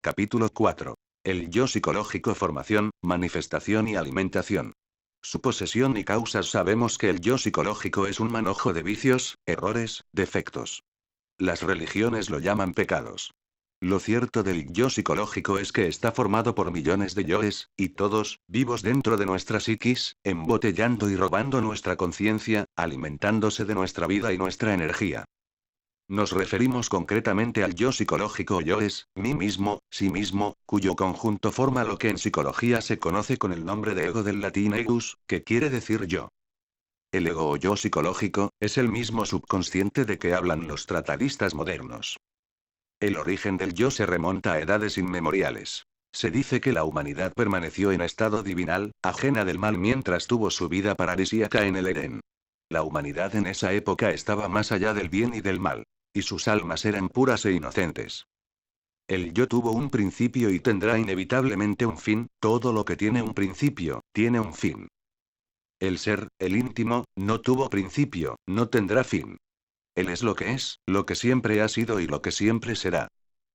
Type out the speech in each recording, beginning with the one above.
Capítulo 4. El yo psicológico: formación, manifestación y alimentación. Su posesión y causas. Sabemos que el yo psicológico es un manojo de vicios, errores, defectos. Las religiones lo llaman pecados. Lo cierto del yo psicológico es que está formado por millones de yoes, y todos, vivos dentro de nuestra psiquis, embotellando y robando nuestra conciencia, alimentándose de nuestra vida y nuestra energía. Nos referimos concretamente al yo psicológico o yoes, mí mismo, sí mismo, cuyo conjunto forma lo que en psicología se conoce con el nombre de ego, del latín egus, que quiere decir yo. El ego o yo psicológico, es el mismo subconsciente de que hablan los tratadistas modernos. El origen del yo se remonta a edades inmemoriales. Se dice que la humanidad permaneció en estado divinal, ajena del mal mientras tuvo su vida paradisíaca en el Edén. La humanidad en esa época estaba más allá del bien y del mal. Y sus almas eran puras e inocentes. El yo tuvo un principio y tendrá inevitablemente un fin. Todo lo que tiene un principio, tiene un fin. El ser, el íntimo, no tuvo principio, no tendrá fin. Él es, lo que siempre ha sido y lo que siempre será.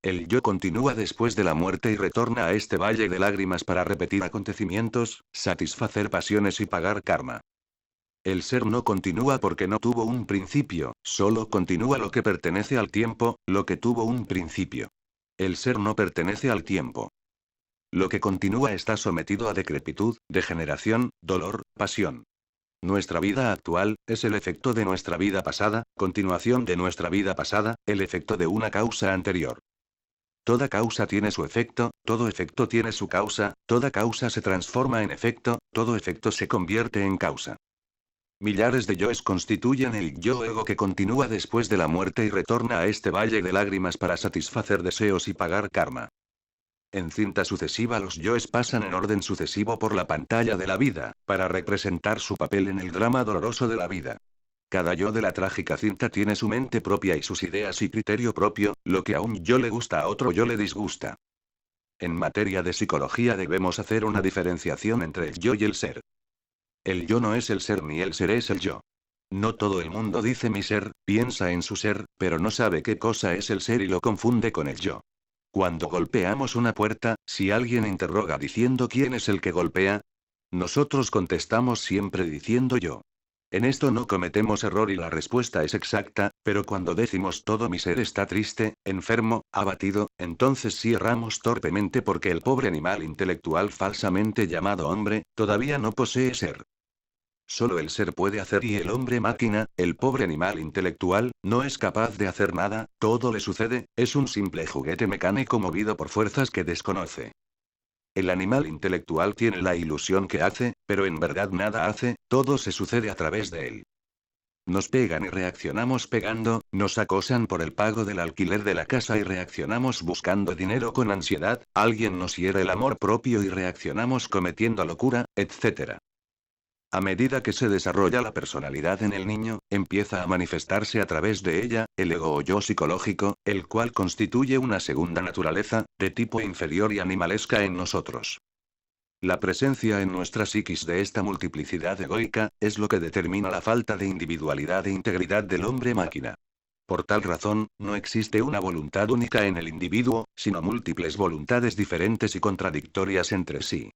El yo continúa después de la muerte y retorna a este valle de lágrimas para repetir acontecimientos, satisfacer pasiones y pagar karma. El ser no continúa porque no tuvo un principio, solo continúa lo que pertenece al tiempo, lo que tuvo un principio. El ser no pertenece al tiempo. Lo que continúa está sometido a decrepitud, degeneración, dolor, pasión. Nuestra vida actual, es el efecto de nuestra vida pasada, continuación de nuestra vida pasada, el efecto de una causa anterior. Toda causa tiene su efecto, todo efecto tiene su causa, toda causa se transforma en efecto, todo efecto se convierte en causa. Millares de yoes constituyen el yo ego que continúa después de la muerte y retorna a este valle de lágrimas para satisfacer deseos y pagar karma. En cinta sucesiva los yoes pasan en orden sucesivo por la pantalla de la vida, para representar su papel en el drama doloroso de la vida. Cada yo de la trágica cinta tiene su mente propia y sus ideas y criterio propio, lo que a un yo le gusta a otro yo le disgusta. En materia de psicología debemos hacer una diferenciación entre el yo y el ser. El yo no es el ser ni el ser es el yo. No todo el mundo dice mi ser, piensa en su ser, pero no sabe qué cosa es el ser y lo confunde con el yo. Cuando golpeamos una puerta, si alguien interroga diciendo quién es el que golpea, nosotros contestamos siempre diciendo yo. En esto no cometemos error y la respuesta es exacta, pero cuando decimos todo mi ser está triste, enfermo, abatido, entonces sí erramos torpemente porque el pobre animal intelectual falsamente llamado hombre, todavía no posee ser. Solo el ser puede hacer y el hombre máquina, el pobre animal intelectual, no es capaz de hacer nada, todo le sucede, es un simple juguete mecánico movido por fuerzas que desconoce. El animal intelectual tiene la ilusión que hace, pero en verdad nada hace, todo se sucede a través de él. Nos pegan y reaccionamos pegando, nos acosan por el pago del alquiler de la casa y reaccionamos buscando dinero con ansiedad, alguien nos hiere el amor propio y reaccionamos cometiendo locura, etc. A medida que se desarrolla la personalidad en el niño, empieza a manifestarse a través de ella, el ego o yo psicológico, el cual constituye una segunda naturaleza, de tipo inferior y animalesca en nosotros. La presencia en nuestra psiquis de esta multiplicidad egoica, es lo que determina la falta de individualidad e integridad del hombre máquina. Por tal razón, no existe una voluntad única en el individuo, sino múltiples voluntades diferentes y contradictorias entre sí.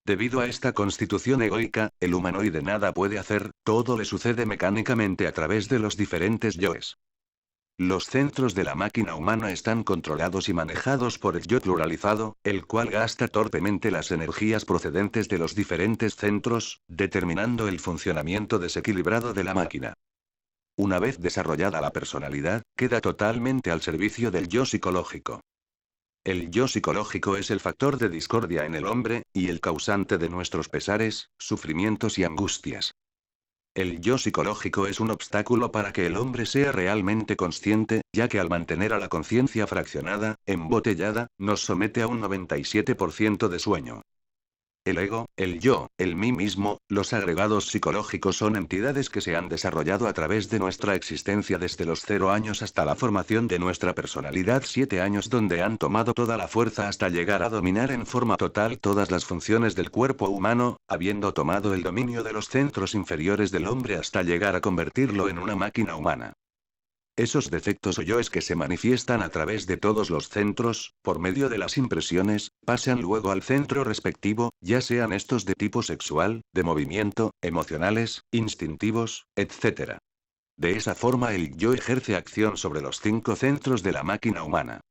Debido a esta constitución egoica, el humanoide nada puede hacer, todo le sucede mecánicamente a través de los diferentes yoes. Los centros de la máquina humana están controlados y manejados por el yo pluralizado, el cual gasta torpemente las energías procedentes de los diferentes centros, determinando el funcionamiento desequilibrado de la máquina. Una vez desarrollada la personalidad, queda totalmente al servicio del yo psicológico. El yo psicológico es el factor de discordia en el hombre, y el causante de nuestros pesares, sufrimientos y angustias. El yo psicológico es un obstáculo para que el hombre sea realmente consciente, ya que al mantener a la conciencia fraccionada, embotellada, nos somete a un 97% de sueño. El ego, el yo, el mí mismo, los agregados psicológicos son entidades que se han desarrollado a través de nuestra existencia desde los 0 años hasta la formación de nuestra personalidad 7 años, donde han tomado toda la fuerza hasta llegar a dominar en forma total todas las funciones del cuerpo humano, habiendo tomado el dominio de los centros inferiores del hombre hasta llegar a convertirlo en una máquina humana. Esos defectos o yoes que se manifiestan a través de todos los centros, por medio de las impresiones, pasan luego al centro respectivo, ya sean estos de tipo sexual, de movimiento, emocionales, instintivos, etc. De esa forma el yo ejerce acción sobre los 5 centros de la máquina humana.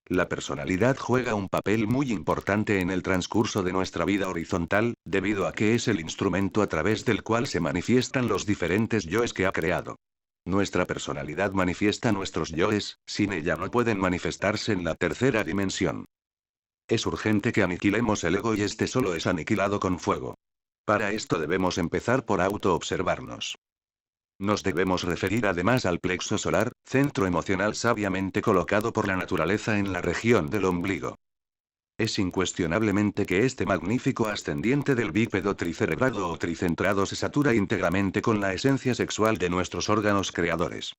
La personalidad juega un papel muy importante en el transcurso de nuestra vida horizontal, debido a que es el instrumento a través del cual se manifiestan los diferentes yoes que ha creado. Nuestra personalidad manifiesta nuestros yoes, sin ella no pueden manifestarse en la tercera dimensión. Es urgente que aniquilemos el ego y este solo es aniquilado con fuego. Para esto debemos empezar por auto-observarnos. Nos debemos referir además al plexo solar, centro emocional sabiamente colocado por la naturaleza en la región del ombligo. Es incuestionablemente que este magnífico ascendiente del bípedo tricerebrado o tricentrado se satura íntegramente con la esencia sexual de nuestros órganos creadores.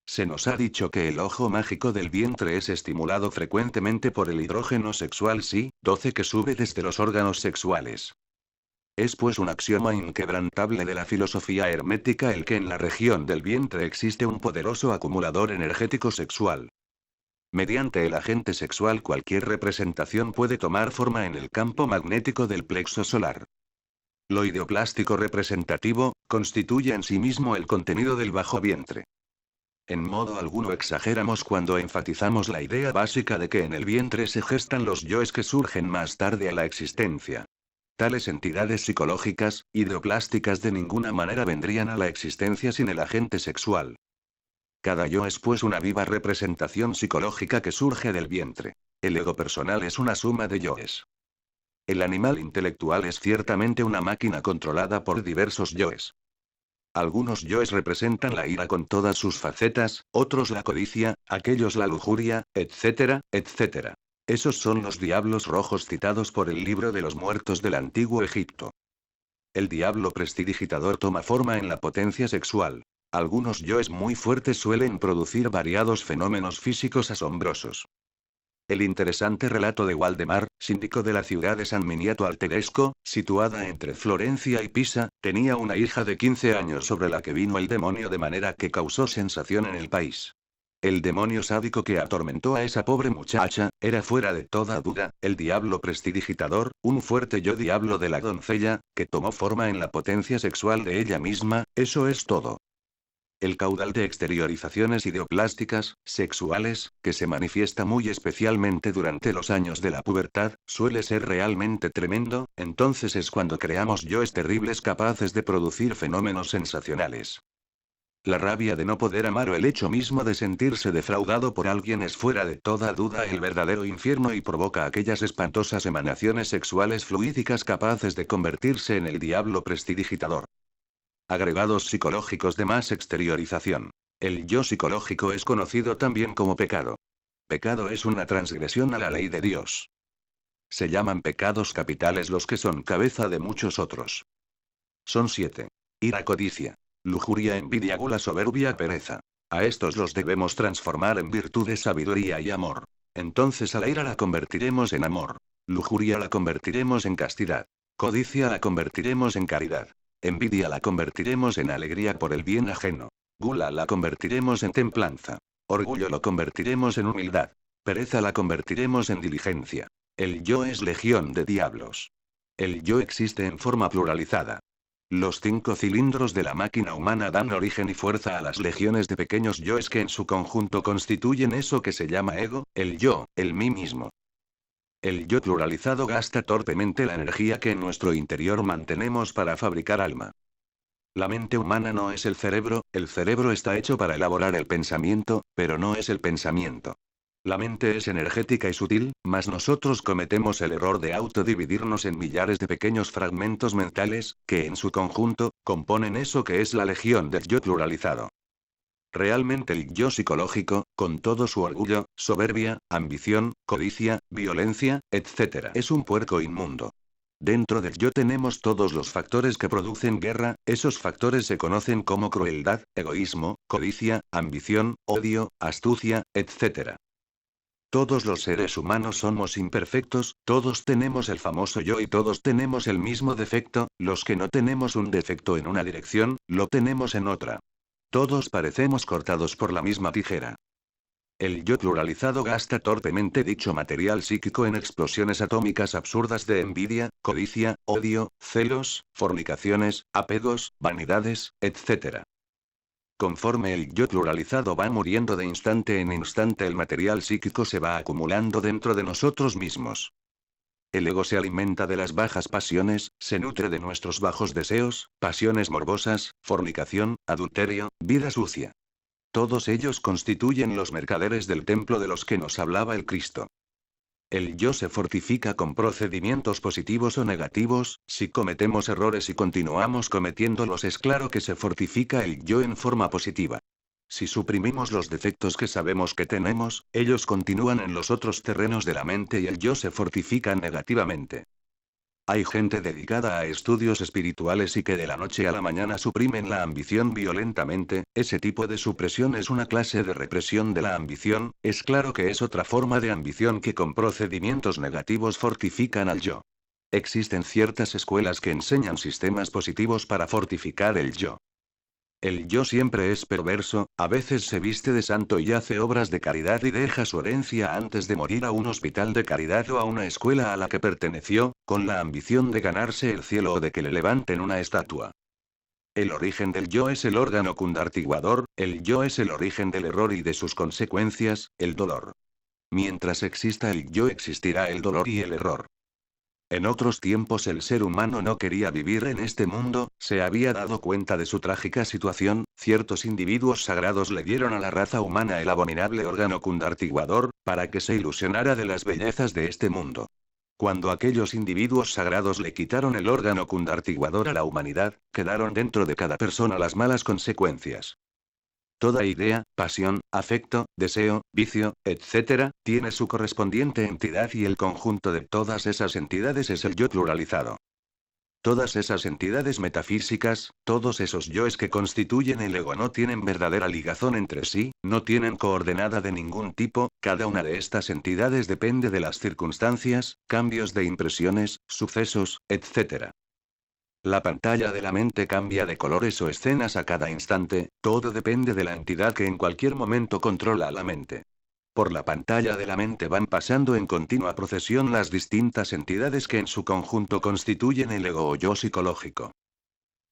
Se nos ha dicho que el ojo mágico del vientre es estimulado frecuentemente por el hidrógeno sexual Psi-12 que sube desde los órganos sexuales. Es pues un axioma inquebrantable de la filosofía hermética el que en la región del vientre existe un poderoso acumulador energético sexual. Mediante el agente sexual cualquier representación puede tomar forma en el campo magnético del plexo solar. Lo ideoplástico representativo, constituye en sí mismo el contenido del bajo vientre. En modo alguno exageramos cuando enfatizamos la idea básica de que en el vientre se gestan los yoes que surgen más tarde a la existencia. Tales entidades psicológicas, ideoplásticas de ninguna manera vendrían a la existencia sin el agente sexual. Cada yo es pues una viva representación psicológica que surge del vientre. El ego personal es una suma de yoes. El animal intelectual es ciertamente una máquina controlada por diversos yoes. Algunos yoes representan la ira con todas sus facetas, otros la codicia, aquellos la lujuria, etc., etc. Esos son los diablos rojos citados por el libro de los muertos del antiguo Egipto. El diablo prestidigitador toma forma en la potencia sexual. Algunos yoes muy fuertes suelen producir variados fenómenos físicos asombrosos. El interesante relato de Waldemar, síndico de la ciudad de San Miniato Alteresco, situada entre Florencia y Pisa, tenía una hija de 15 años sobre la que vino el demonio de manera que causó sensación en el país. El demonio sádico que atormentó a esa pobre muchacha, era fuera de toda duda, el diablo prestidigitador, un fuerte yo diablo de la doncella, que tomó forma en la potencia sexual de ella misma, eso es todo. El caudal de exteriorizaciones ideoplásticas, sexuales, que se manifiesta muy especialmente durante los años de la pubertad, suele ser realmente tremendo, entonces es cuando creamos yoes terribles capaces de producir fenómenos sensacionales. La rabia de no poder amar o el hecho mismo de sentirse defraudado por alguien es fuera de toda duda el verdadero infierno y provoca aquellas espantosas emanaciones sexuales fluídicas capaces de convertirse en el diablo prestidigitador. Agregados psicológicos de más exteriorización. El yo psicológico es conocido también como pecado. Pecado es una transgresión a la ley de Dios. Se llaman pecados capitales los que son cabeza de muchos otros. Son 7. Ira, codicia, lujuria, envidia, gula, soberbia, pereza. A estos los debemos transformar en virtudes, sabiduría y amor. Entonces a la ira la convertiremos en amor. Lujuria la convertiremos en castidad. Codicia la convertiremos en caridad. Envidia la convertiremos en alegría por el bien ajeno. Gula la convertiremos en templanza. Orgullo lo convertiremos en humildad. Pereza la convertiremos en diligencia. El yo es legión de diablos. El yo existe en forma pluralizada. Los 5 cilindros de la máquina humana dan origen y fuerza a las legiones de pequeños yoes que en su conjunto constituyen eso que se llama ego, el yo, el mí mismo. El yo pluralizado gasta torpemente la energía que en nuestro interior mantenemos para fabricar alma. La mente humana no es el cerebro está hecho para elaborar el pensamiento, pero no es el pensamiento. La mente es energética y sutil, mas nosotros cometemos el error de autodividirnos en millares de pequeños fragmentos mentales, que en su conjunto, componen eso que es la legión del yo pluralizado. Realmente el yo psicológico, con todo su orgullo, soberbia, ambición, codicia, violencia, etc., es un puerco inmundo. Dentro del yo tenemos todos los factores que producen guerra, esos factores se conocen como crueldad, egoísmo, codicia, ambición, odio, astucia, etc. Todos los seres humanos somos imperfectos, todos tenemos el famoso yo y todos tenemos el mismo defecto, los que no tenemos un defecto en una dirección, lo tenemos en otra. Todos parecemos cortados por la misma tijera. El yo pluralizado gasta torpemente dicho material psíquico en explosiones atómicas absurdas de envidia, codicia, odio, celos, fornicaciones, apegos, vanidades, etc. Conforme el yo pluralizado va muriendo de instante en instante, el material psíquico se va acumulando dentro de nosotros mismos. El ego se alimenta de las bajas pasiones, se nutre de nuestros bajos deseos, pasiones morbosas, fornicación, adulterio, vida sucia. Todos ellos constituyen los mercaderes del templo de los que nos hablaba el Cristo. El yo se fortifica con procedimientos positivos o negativos. Si cometemos errores y continuamos cometiéndolos, es claro que se fortifica el yo en forma positiva. Si suprimimos los defectos que sabemos que tenemos, ellos continúan en los otros terrenos de la mente y el yo se fortifica negativamente. Hay gente dedicada a estudios espirituales y que de la noche a la mañana suprimen la ambición violentamente. Ese tipo de supresión es una clase de represión de la ambición. Es claro que es otra forma de ambición que con procedimientos negativos fortifican al yo. Existen ciertas escuelas que enseñan sistemas positivos para fortificar el yo. El yo siempre es perverso, a veces se viste de santo y hace obras de caridad y deja su herencia antes de morir a un hospital de caridad o a una escuela a la que perteneció, con la ambición de ganarse el cielo o de que le levanten una estatua. El origen del yo es el órgano cundartiguador, el yo es el origen del error y de sus consecuencias, el dolor. Mientras exista el yo existirá el dolor y el error. En otros tiempos el ser humano no quería vivir en este mundo, se había dado cuenta de su trágica situación, ciertos individuos sagrados le dieron a la raza humana el abominable órgano cundartiguador, para que se ilusionara de las bellezas de este mundo. Cuando aquellos individuos sagrados le quitaron el órgano cundartiguador a la humanidad, quedaron dentro de cada persona las malas consecuencias. Toda idea, pasión, afecto, deseo, vicio, etc., tiene su correspondiente entidad y el conjunto de todas esas entidades es el yo pluralizado. Todas esas entidades metafísicas, todos esos yoes que constituyen el ego no tienen verdadera ligazón entre sí, no tienen coordenada de ningún tipo. Cada una de estas entidades depende de las circunstancias, cambios de impresiones, sucesos, etc. La pantalla de la mente cambia de colores o escenas a cada instante, todo depende de la entidad que en cualquier momento controla a la mente. Por la pantalla de la mente van pasando en continua procesión las distintas entidades que en su conjunto constituyen el ego o yo psicológico.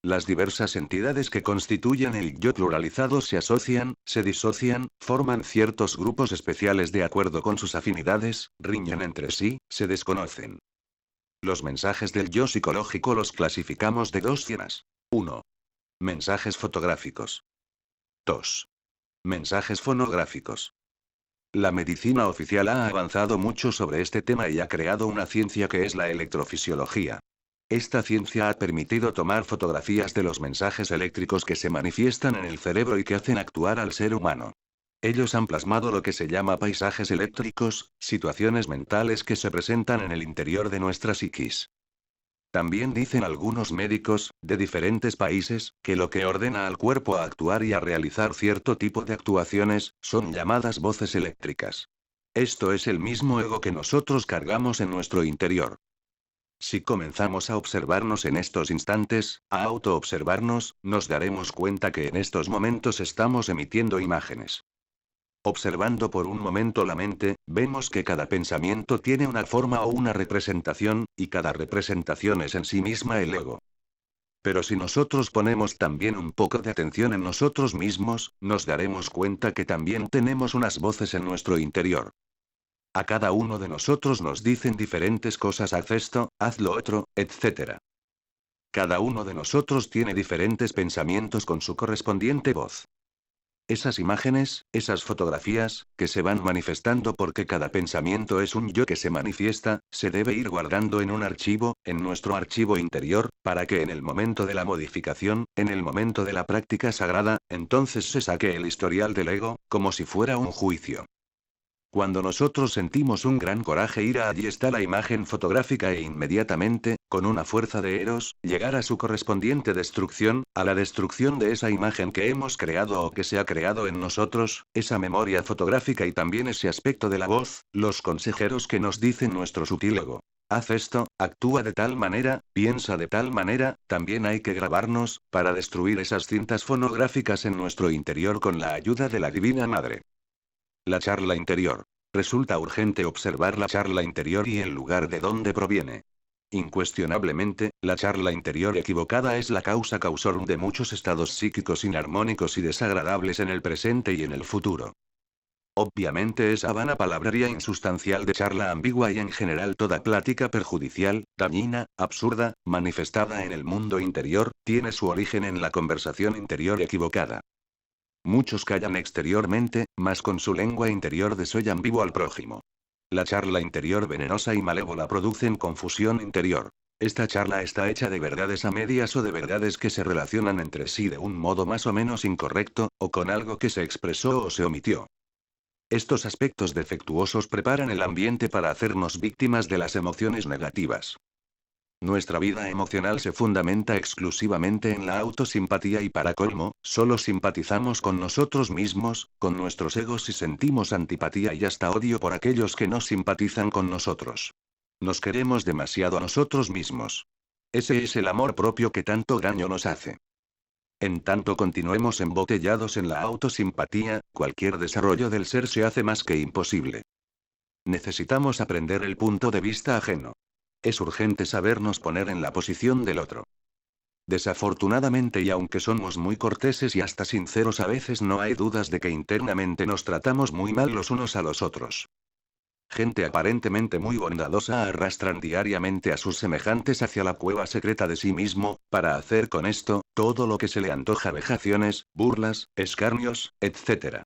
Las diversas entidades que constituyen el yo pluralizado se asocian, se disocian, forman ciertos grupos especiales de acuerdo con sus afinidades, riñen entre sí, se desconocen. Los mensajes del yo psicológico los clasificamos de dos formas. 1. Mensajes fotográficos. 2. Mensajes fonográficos. La medicina oficial ha avanzado mucho sobre este tema y ha creado una ciencia que es la electrofisiología. Esta ciencia ha permitido tomar fotografías de los mensajes eléctricos que se manifiestan en el cerebro y que hacen actuar al ser humano. Ellos han plasmado lo que se llama paisajes eléctricos, situaciones mentales que se presentan en el interior de nuestra psiquis. También dicen algunos médicos, de diferentes países, que lo que ordena al cuerpo a actuar y a realizar cierto tipo de actuaciones, son llamadas voces eléctricas. Esto es el mismo ego que nosotros cargamos en nuestro interior. Si comenzamos a observarnos en estos instantes, a autoobservarnos, nos daremos cuenta que en estos momentos estamos emitiendo imágenes. Observando por un momento la mente, vemos que cada pensamiento tiene una forma o una representación, y cada representación es en sí misma el ego. Pero si nosotros ponemos también un poco de atención en nosotros mismos, nos daremos cuenta que también tenemos unas voces en nuestro interior. A cada uno de nosotros nos dicen diferentes cosas: haz esto, haz lo otro, etc. Cada uno de nosotros tiene diferentes pensamientos con su correspondiente voz. Esas imágenes, esas fotografías, que se van manifestando porque cada pensamiento es un yo que se manifiesta, se debe ir guardando en un archivo, en nuestro archivo interior, para que en el momento de la modificación, en el momento de la práctica sagrada, entonces se saque el historial del ego, como si fuera un juicio. Cuando nosotros sentimos un gran coraje, ira, allí está la imagen fotográfica e inmediatamente, con una fuerza de Eros, llegar a su correspondiente destrucción, a la destrucción de esa imagen que hemos creado o que se ha creado en nosotros, esa memoria fotográfica y también ese aspecto de la voz, los consejeros que nos dicen nuestro sutil ego. haz esto, actúa de tal manera, piensa de tal manera, también hay que grabarnos, para destruir esas cintas fonográficas en nuestro interior con la ayuda de la Divina Madre. La charla interior. Resulta urgente observar la charla interior y el lugar de donde proviene. Incuestionablemente, la charla interior equivocada es la causa causorum de muchos estados psíquicos inarmónicos y desagradables en el presente y en el futuro. Obviamente esa vana palabrería insustancial de charla ambigua y en general toda plática perjudicial, dañina, absurda, manifestada en el mundo interior, tiene su origen en la conversación interior equivocada. Muchos callan exteriormente, mas con su lengua interior desollan vivo al prójimo. La charla interior venenosa y malévola producen confusión interior. Esta charla está hecha de verdades a medias o de verdades que se relacionan entre sí de un modo más o menos incorrecto, o con algo que se expresó o se omitió. Estos aspectos defectuosos preparan el ambiente para hacernos víctimas de las emociones negativas. Nuestra vida emocional se fundamenta exclusivamente en la autosimpatía y para colmo, solo simpatizamos con nosotros mismos, con nuestros egos y sentimos antipatía y hasta odio por aquellos que no simpatizan con nosotros. Nos queremos demasiado a nosotros mismos. Ese es el amor propio que tanto daño nos hace. En tanto continuemos embotellados en la autosimpatía, cualquier desarrollo del ser se hace más que imposible. Necesitamos aprender el punto de vista ajeno. Es urgente sabernos poner en la posición del otro. Desafortunadamente y aunque somos muy corteses y hasta sinceros a veces no hay dudas de que internamente nos tratamos muy mal los unos a los otros. Gente aparentemente muy bondadosa arrastran diariamente a sus semejantes hacia la cueva secreta de sí mismo, para hacer con esto, todo lo que se le antoja: vejaciones, burlas, escarnios, etc.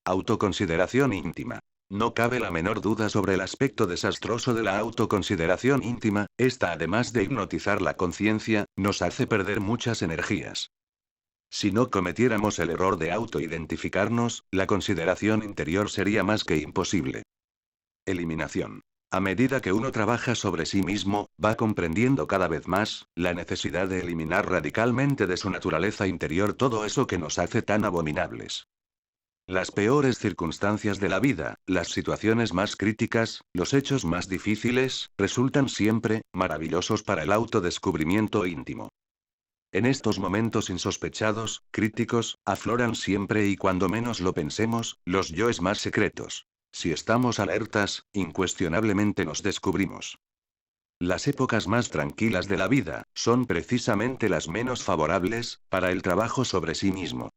Autoconsideración íntima. No cabe la menor duda sobre el aspecto desastroso de la autoconsideración íntima, esta además de hipnotizar la conciencia, nos hace perder muchas energías. Si no cometiéramos el error de autoidentificarnos, la consideración interior sería más que imposible. Eliminación. A medida que uno trabaja sobre sí mismo, va comprendiendo cada vez más la necesidad de eliminar radicalmente de su naturaleza interior todo eso que nos hace tan abominables. Las peores circunstancias de la vida, las situaciones más críticas, los hechos más difíciles, resultan siempre maravillosos para el autodescubrimiento íntimo. En estos momentos insospechados, críticos, afloran siempre y cuando menos lo pensemos, los yoes más secretos. Si estamos alertas, incuestionablemente nos descubrimos. Las épocas más tranquilas de la vida, son precisamente las menos favorables, para el trabajo sobre sí mismo.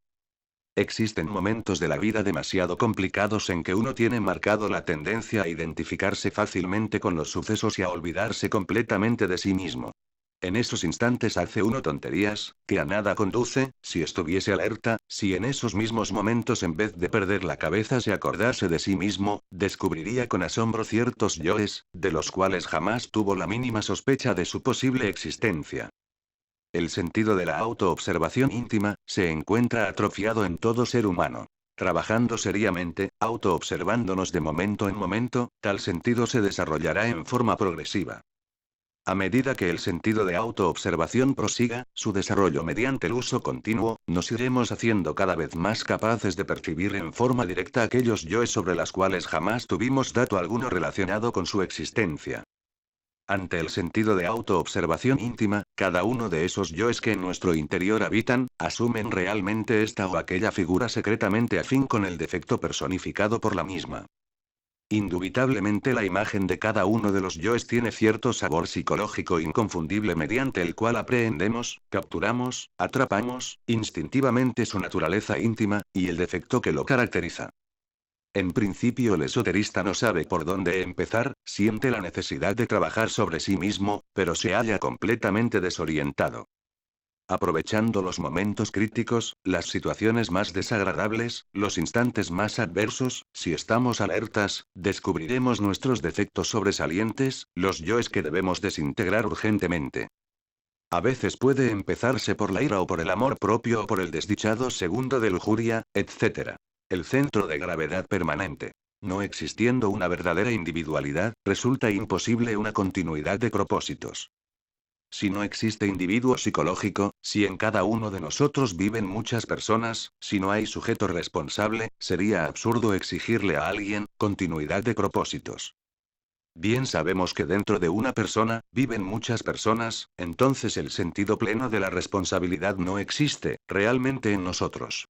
Existen momentos de la vida demasiado complicados en que uno tiene marcado la tendencia a identificarse fácilmente con los sucesos y a olvidarse completamente de sí mismo. En esos instantes hace uno tonterías, que a nada conduce, si estuviese alerta, si en esos mismos momentos en vez de perder la cabeza se acordase de sí mismo, descubriría con asombro ciertos yoes, de los cuales jamás tuvo la mínima sospecha de su posible existencia. El sentido de la autoobservación íntima, se encuentra atrofiado en todo ser humano. Trabajando seriamente, autoobservándonos de momento en momento, tal sentido se desarrollará en forma progresiva. A medida que el sentido de autoobservación prosiga su desarrollo mediante el uso continuo, nos iremos haciendo cada vez más capaces de percibir en forma directa aquellos yoes sobre las cuales jamás tuvimos dato alguno relacionado con su existencia. Ante el sentido de autoobservación íntima, cada uno de esos yoes que en nuestro interior habitan, asumen realmente esta o aquella figura secretamente afín con el defecto personificado por la misma. Indubitablemente la imagen de cada uno de los yoes tiene cierto sabor psicológico inconfundible mediante el cual aprehendemos, capturamos, atrapamos, instintivamente su naturaleza íntima, y el defecto que lo caracteriza. En principio el esoterista no sabe por dónde empezar, siente la necesidad de trabajar sobre sí mismo, pero se halla completamente desorientado. Aprovechando los momentos críticos, las situaciones más desagradables, los instantes más adversos, si estamos alertas, descubriremos nuestros defectos sobresalientes, los yoes que debemos desintegrar urgentemente. A veces puede empezarse por la ira o por el amor propio o por el desdichado segundo de lujuria, etc. El centro de gravedad permanente. No existiendo una verdadera individualidad, resulta imposible una continuidad de propósitos. Si no existe individuo psicológico, si en cada uno de nosotros viven muchas personas, si no hay sujeto responsable, sería absurdo exigirle a alguien continuidad de propósitos. Bien sabemos que dentro de una persona, viven muchas personas, entonces el sentido pleno de la responsabilidad no existe, realmente en nosotros.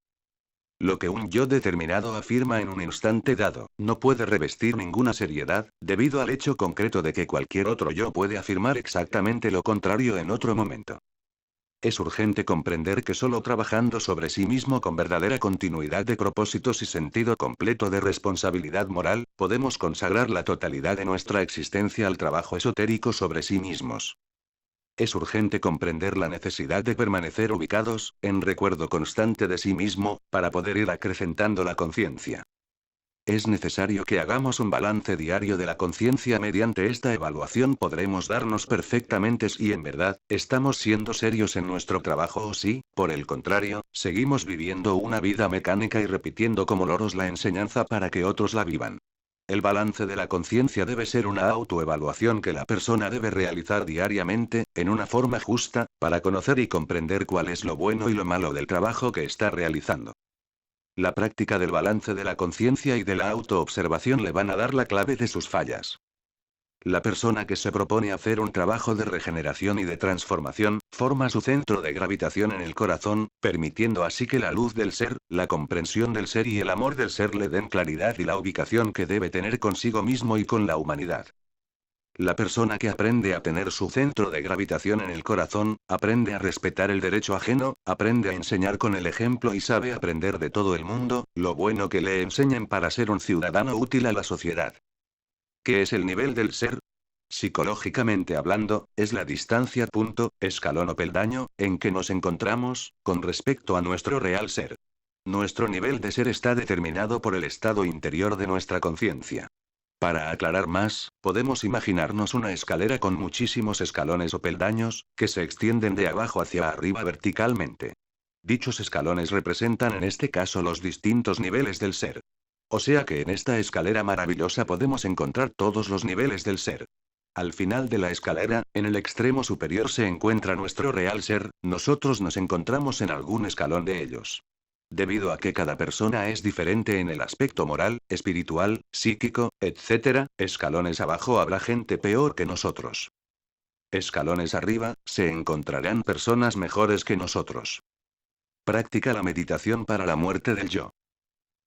Lo que un yo determinado afirma en un instante dado, no puede revestir ninguna seriedad, debido al hecho concreto de que cualquier otro yo puede afirmar exactamente lo contrario en otro momento. Es urgente comprender que solo trabajando sobre sí mismo con verdadera continuidad de propósitos y sentido completo de responsabilidad moral, podemos consagrar la totalidad de nuestra existencia al trabajo esotérico sobre sí mismos. Es urgente comprender la necesidad de permanecer ubicados, en recuerdo constante de sí mismo, para poder ir acrecentando la conciencia. Es necesario que hagamos un balance diario de la conciencia. Mediante esta evaluación podremos darnos perfectamente si en verdad, estamos siendo serios en nuestro trabajo o si, por el contrario, seguimos viviendo una vida mecánica y repitiendo como loros la enseñanza para que otros la vivan. El balance de la conciencia debe ser una autoevaluación que la persona debe realizar diariamente, en una forma justa, para conocer y comprender cuál es lo bueno y lo malo del trabajo que está realizando. La práctica del balance de la conciencia y de la autoobservación le van a dar la clave de sus fallas. La persona que se propone hacer un trabajo de regeneración y de transformación, forma su centro de gravitación en el corazón, permitiendo así que la luz del ser, la comprensión del ser y el amor del ser le den claridad y la ubicación que debe tener consigo mismo y con la humanidad. La persona que aprende a tener su centro de gravitación en el corazón, aprende a respetar el derecho ajeno, aprende a enseñar con el ejemplo y sabe aprender de todo el mundo, lo bueno que le enseñen para ser un ciudadano útil a la sociedad. ¿Qué es el nivel del ser? Psicológicamente hablando, es la distancia, escalón o peldaño, en que nos encontramos, con respecto a nuestro real ser. Nuestro nivel de ser está determinado por el estado interior de nuestra conciencia. Para aclarar más, podemos imaginarnos una escalera con muchísimos escalones o peldaños, que se extienden de abajo hacia arriba verticalmente. Dichos escalones representan en este caso los distintos niveles del ser. O sea que en esta escalera maravillosa podemos encontrar todos los niveles del ser. Al final de la escalera, en el extremo superior se encuentra nuestro real ser, nosotros nos encontramos en algún escalón de ellos. Debido a que cada persona es diferente en el aspecto moral, espiritual, psíquico, etc., escalones abajo habrá gente peor que nosotros. Escalones arriba, se encontrarán personas mejores que nosotros. Practica la meditación para la muerte del yo.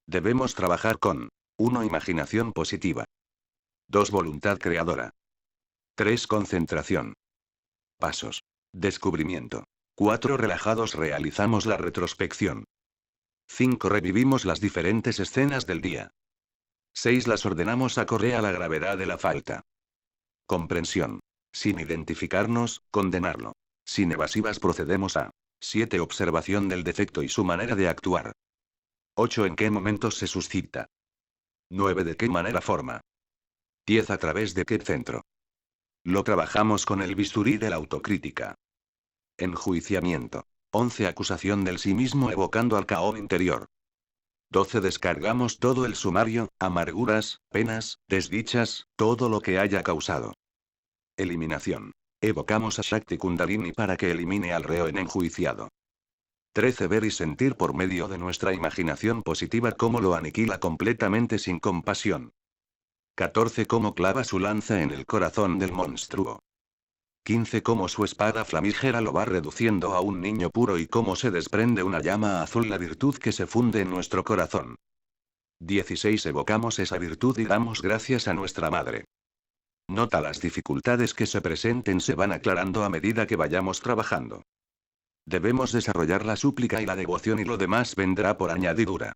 Debemos trabajar con 1. Imaginación positiva. 2. Voluntad creadora. 3. Concentración. Pasos. Descubrimiento. 4. Relajados realizamos la retrospección. 5. Revivimos las diferentes escenas del día. 6. Las ordenamos acorde a la gravedad de la falta. Comprensión. Sin identificarnos, condenarlo. Sin evasivas procedemos a 7. Observación del defecto y su manera de actuar. 8. ¿En qué momentos se suscita? 9. ¿De qué manera forma? 10. ¿A través de qué centro? Lo trabajamos con el bisturí de la autocrítica. Enjuiciamiento. 11. Acusación del sí mismo evocando al caos interior. 12. Descargamos todo el sumario, amarguras, penas, desdichas, todo lo que haya causado. Eliminación. Evocamos a Shakti Kundalini para que elimine al reo en enjuiciado. 13. Ver y sentir por medio de nuestra imaginación positiva cómo lo aniquila completamente sin compasión. 14. Cómo clava su lanza en el corazón del monstruo. 15. Cómo su espada flamígera lo va reduciendo a un niño puro y cómo se desprende una llama azul, la virtud que se funde en nuestro corazón. 16. Evocamos esa virtud y damos gracias a nuestra madre. Nota las dificultades que se presenten se van aclarando a medida que vayamos trabajando. Debemos desarrollar la súplica y la devoción y lo demás vendrá por añadidura.